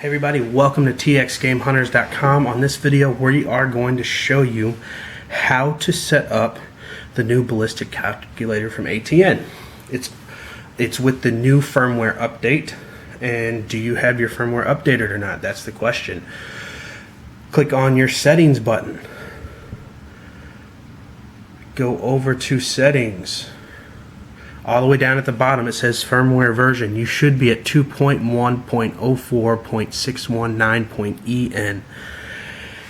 Hey everybody, welcome to txgamehunters.com. On this video we are going to show you how to set up the new ballistic calculator from ATN. It's with the new firmware update, and do you have your firmware updated or not? That's the question. Click on your settings button. Go over to settings. All the way down at the bottom it says firmware version. You should be at 2.1.04.619.en.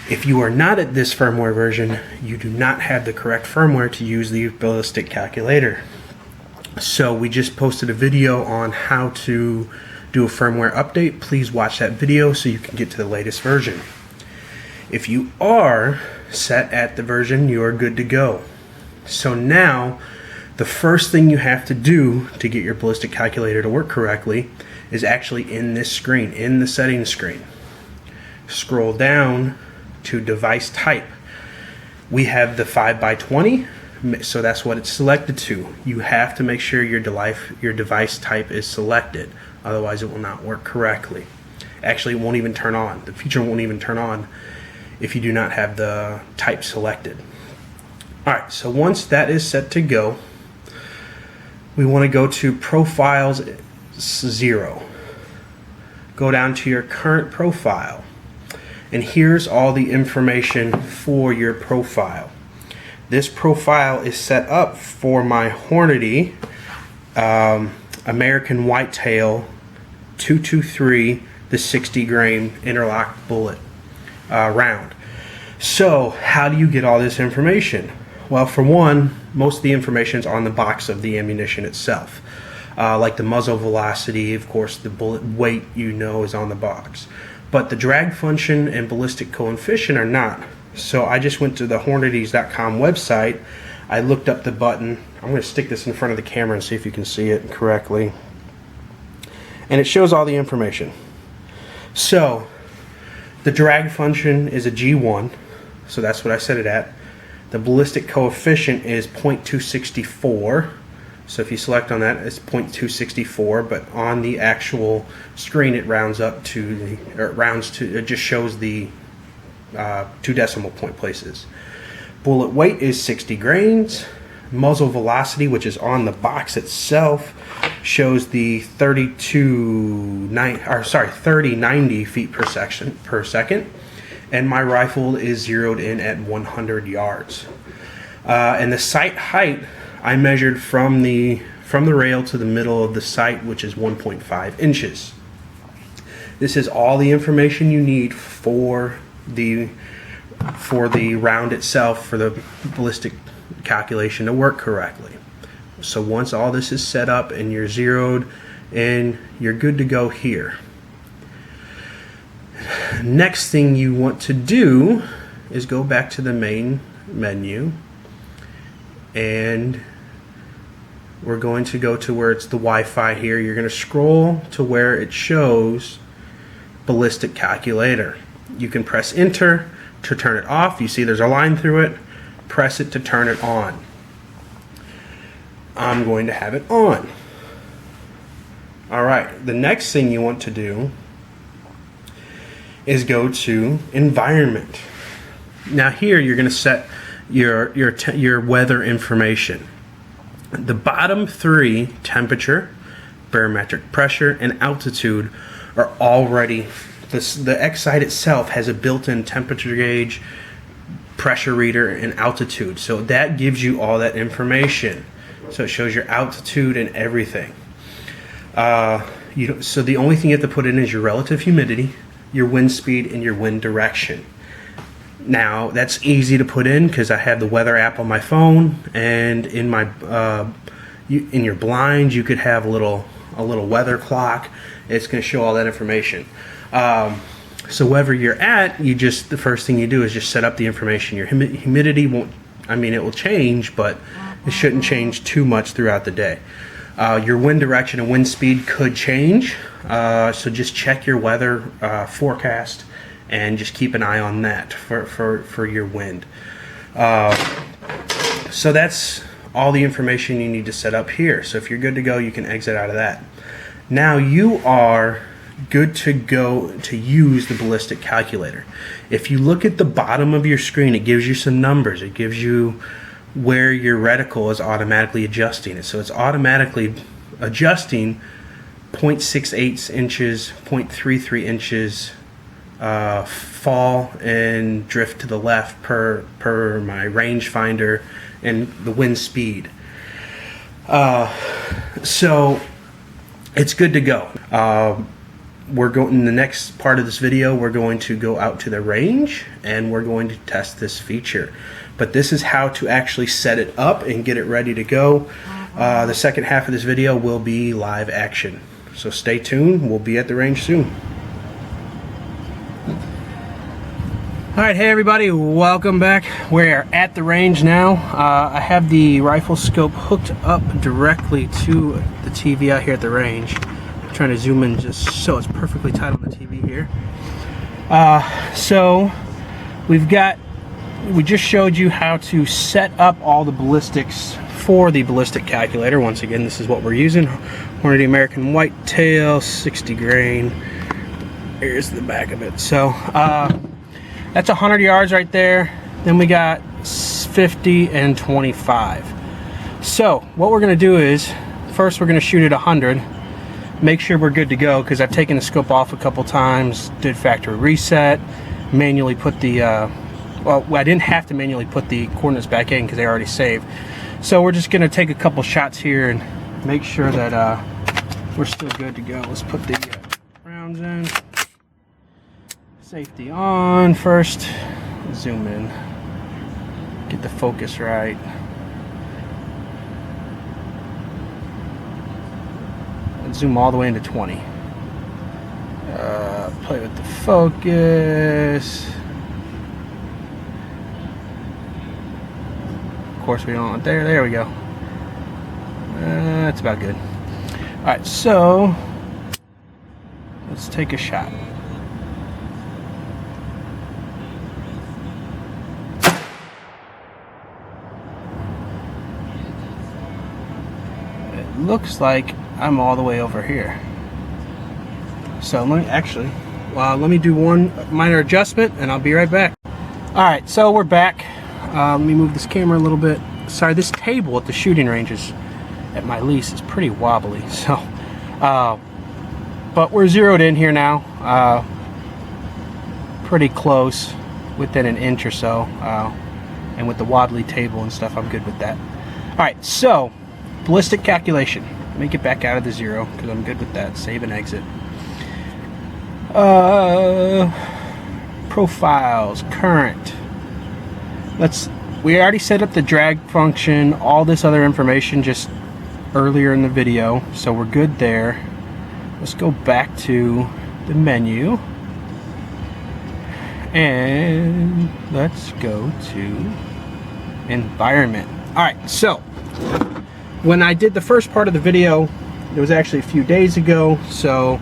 If you are not at this firmware version, you do not have the correct firmware to use the ballistic calculator. So we just posted a video on how to do a firmware update. Please watch that video so you can get to the latest version. If you are set at the version, you are good to go. So now the first thing you have to do to get your ballistic calculator to work correctly is actually in this screen, in the settings screen. Scroll down to device type. We have the 5x20, so that's what it's selected to. You have to make sure your device type is selected, otherwise it will not work correctly. Actually, it won't even turn on. The feature won't even turn on if you do not have the type selected. Alright, so once that is set to go, we want to go to Profiles 0. Go down to your current profile. And here's all the information for your profile. This profile is set up for my Hornady American Whitetail 223, the 60 grain interlock bullet round. So how do you get all this information? Well, for one, most of the information is on the box of the ammunition itself. Like the muzzle velocity, of course, the bullet weight, is on the box. But the drag function and ballistic coefficient are not. So I just went to the Hornadys.com website. I looked up the button. I'm going to stick this in front of the camera and see if you can see it correctly. And it shows all the information. So the drag function is a G1, so that's what I set it at. The ballistic coefficient is 0.264, so if you select on that, it's 0.264, but on the actual screen it rounds up to it just shows the 2 decimal point places. Bullet weight is 60 grains. Muzzle velocity, which is on the box itself, shows the 3090 feet per second. And my rifle is zeroed in at 100 yards. And the sight height I measured from the rail to the middle of the sight, which is 1.5 inches. This is all the information you need for the round itself, for the ballistic calculation to work correctly. So once all this is set up and you're zeroed in, you're good to go here. Next thing you want to do is go back to the main menu, and we're going to go to where it's the Wi-Fi here. You're going to scroll to where it shows ballistic calculator. You can press enter to turn it off. You see there's a line through it. Press it to turn it on. I'm going to have it on. Alright, the next thing you want to do is go to environment. Now here you're going to set your weather information. The bottom 3, temperature, barometric pressure, and altitude, are already, the X sight itself has a built-in temperature gauge, pressure reader, and altitude. So that gives you all that information. So it shows your altitude and everything. So the only thing you have to put in is your relative humidity, your wind speed, and your wind direction. Now that's easy to put in because I have the weather app on my phone, and in my in your blinds you could have a little weather clock. It's going to show all that information. So wherever you're at, the first thing you do is just set up the information. Your humidity won't, it will change, but it shouldn't change too much throughout the day. Your wind direction and wind speed could change, so just check your weather forecast and just keep an eye on that for your wind. So that's all the information you need to set up here. So if you're good to go, you can exit out of that. Now you are good to go to use the ballistic calculator. If you look at the bottom of your screen, it gives you some numbers. It gives you where your reticle is automatically adjusting it. So it's automatically adjusting 0.68 inches, 0.33 inches fall and drift to the left per my rangefinder and the wind speed. So it's good to go. We're going in the next part of this video. We're going to go out to the range and we're going to test this feature. But this is how to actually set it up and get it ready to go. The second half of this video will be live action. So stay tuned. We'll be at the range soon. Alright, hey everybody, welcome back. We're at the range now. I have the rifle scope hooked up directly to the TV out here at the range. I'm trying to zoom in just so it's perfectly tight on the TV here. So we just showed you how to set up all the ballistics for the ballistic calculator. Once again, this is what we're using. Hornady American Whitetail, 60 grain. Here's the back of it. So that's 100 yards right there. Then we got 50 and 25. So what we're gonna do is, first we're gonna shoot at 100, make sure we're good to go, because I've taken the scope off a couple times, did factory reset, manually put the, well, I didn't have to manually put the coordinates back in because they already saved. So we're just gonna take a couple shots here and make sure that we're still good to go. Let's put the rounds in. Safety on first. Zoom in. Get the focus right. And zoom all the way into 20. Play with the focus. Of course we don't want there. There we go. That's about good. Alright, so let's take a shot. It looks like I'm all the way over here. So let me do one minor adjustment and I'll be right back. Alright, so we're back. Let me move this camera a little bit. Sorry, this table at the shooting ranges at my lease is pretty wobbly. So, but we're zeroed in here now. Pretty close, within an inch or so. And with the wobbly table and stuff, I'm good with that. Alright, so ballistic calculation. Let me get back out of the zero because I'm good with that. Save and exit. Profiles, current. We already set up the drag function, all this other information just earlier in the video, so we're good there. Let's go back to the menu and let's go to environment. Alright, so when I did the first part of the video, it was actually a few days ago, so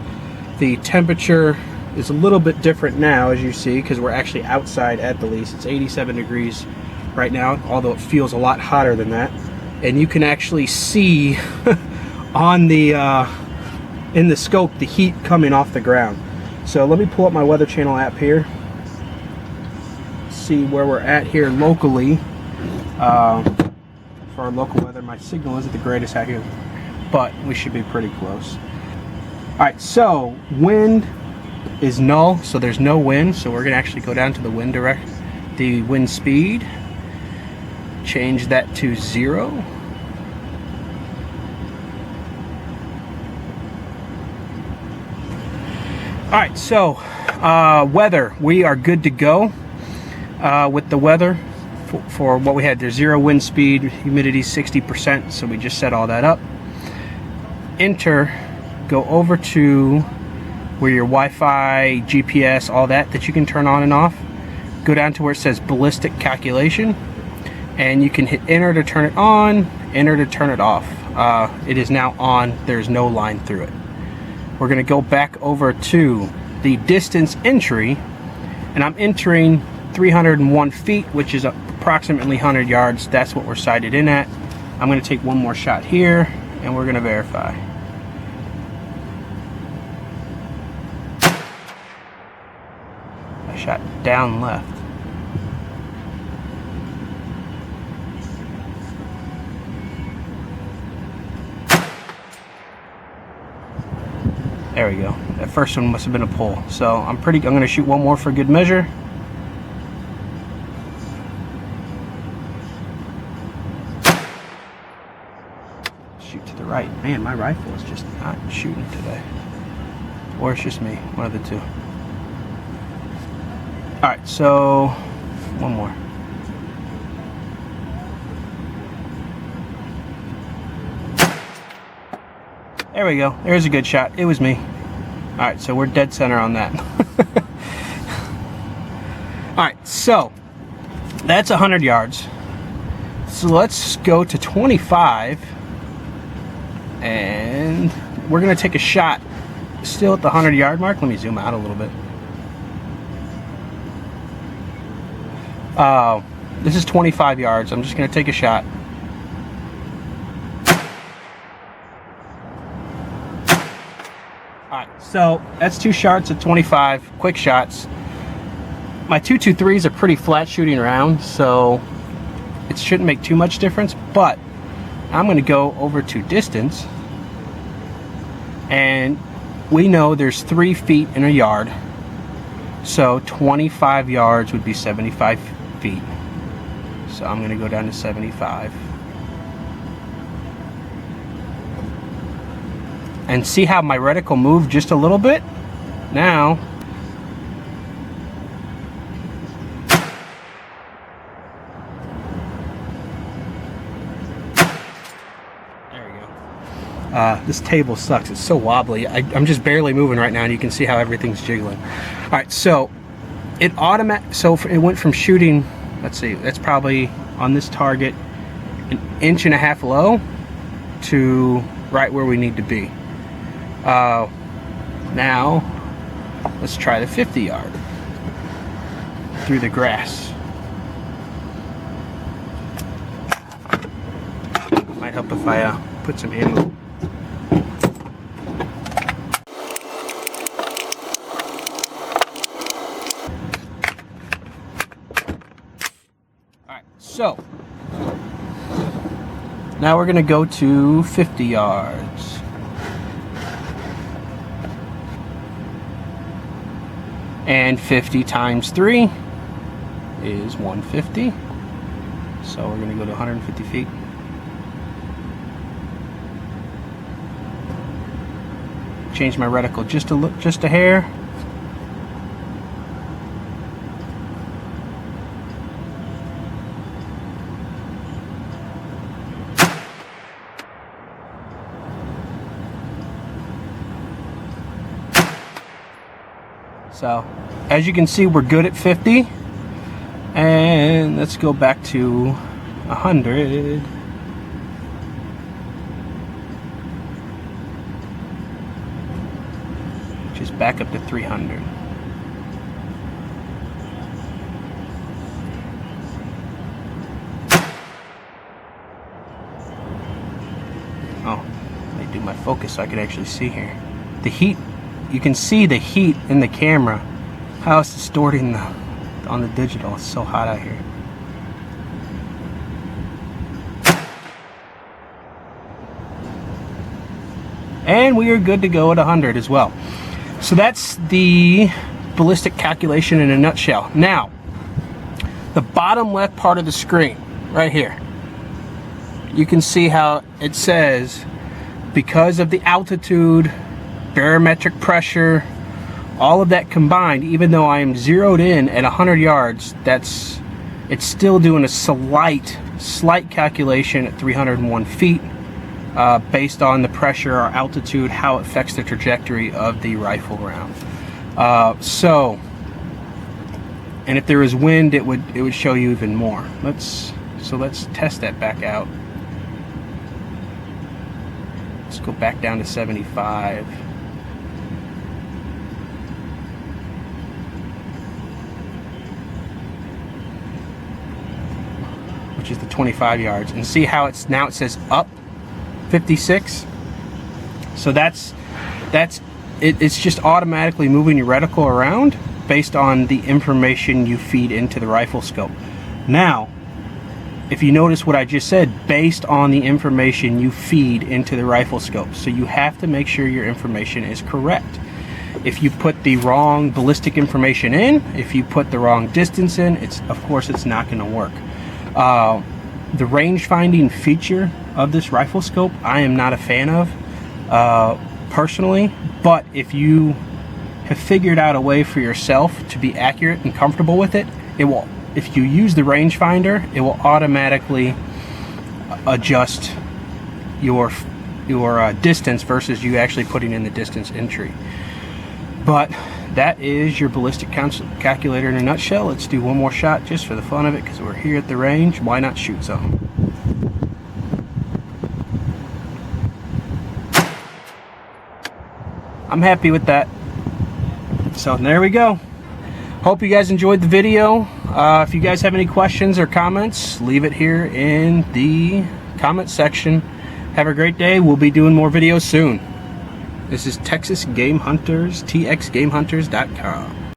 the temperature is a little bit different now, as you see, because we're actually outside at the lease. It's 87 degrees right now, although it feels a lot hotter than that. And you can actually see on the in the scope the heat coming off the ground. So let me pull up my Weather Channel app here, see where we're at here locally. For our local weather, my signal isn't the greatest out here, but we should be pretty close. Alright, so wind is null, so there's no wind, so we're gonna actually go down to the wind speed, change that to 0. Alright, so weather, we are good to go with the weather for what we had. There's 0 wind speed, humidity 60%, so we just set all that up. Enter, go over to where your Wi-Fi, GPS, all that you can turn on and off. Go down to where it says ballistic calculation, and you can hit enter to turn it on, enter to turn it off. It is now on. There's no line through it. We're going to go back over to the distance entry, and I'm entering 301 feet, which is approximately 100 yards. That's what we're sighted in at. I'm going to take one more shot here, and we're going to verify. I shot down left. There we go. That first one must have been a pull. So I'm going to shoot one more for good measure. Shoot to the right. Man, my rifle is just not shooting today. Or it's just me. One of the two. Alright, so one more. There we go. There's a good shot. It was me. Alright, so we're dead center on that. Alright, so that's 100 yards. So let's go to 25. And we're going to take a shot still at the 100-yard mark. Let me zoom out a little bit. This is 25 yards. I'm just going to take a shot. Alright, so that's 2 shots at 25, quick shots. My 223s are pretty flat shooting around, so it shouldn't make too much difference, but I'm going to go over to distance, and we know there's 3 feet in a yard, so 25 yards would be 75 feet. So I'm going to go down to 75. And see how my reticle moved just a little bit? Now, there we go. This table sucks. It's so wobbly. I'm just barely moving right now, and you can see how everything's jiggling. All right, so it it went from shooting, let's see, that's probably on this target 1.5 inches low to right where we need to be. Now let's try the 50 yard through the grass. Might help if I put some ammo. Alright, so now we're gonna go to 50 yards. And 50 times 3 is 150. So we're going to go to 150 feet. Change my reticle just a hair. So, as you can see, we're good at 50, and let's go back to 100. Just back up to 300. Oh, let me do my focus so I can actually see here. The heat. You can see the heat in the camera, how it's distorting on the digital. It's so hot out here. And we are good to go at 100 as well. So that's the ballistic calculation in a nutshell. Now, the bottom left part of the screen, right here, you can see how it says, because of the altitude, barometric pressure, all of that combined, even though I am zeroed in at 100 yards, it's still doing a slight calculation at 301 feet based on the pressure or altitude, how it affects the trajectory of the rifle round. And if there was wind, it would show you even more. Let's test that back out. Let's go back down to 75. Which is the 25 yards, and see how it says up 56. So it's just automatically moving your reticle around based on the information you feed into the rifle scope. Now, if you notice what I just said, based on the information you feed into the rifle scope. So you have to make sure your information is correct. If you put the wrong ballistic information in, if you put the wrong distance in, of course it's not going to work. The range finding feature of this rifle scope I am not a fan of personally, but if you have figured out a way for yourself to be accurate and comfortable with it, if you use the rangefinder, it will automatically adjust your distance versus you actually putting in the distance entry. But that is your ballistic calculator in a nutshell. Let's do one more shot just for the fun of it, because we're here at the range. Why not shoot some? I'm happy with that. So there we go. Hope you guys enjoyed the video. If you guys have any questions or comments, leave it here in the comment section. Have a great day. We'll be doing more videos soon. This is Texas Game Hunters, TXGameHunters.com.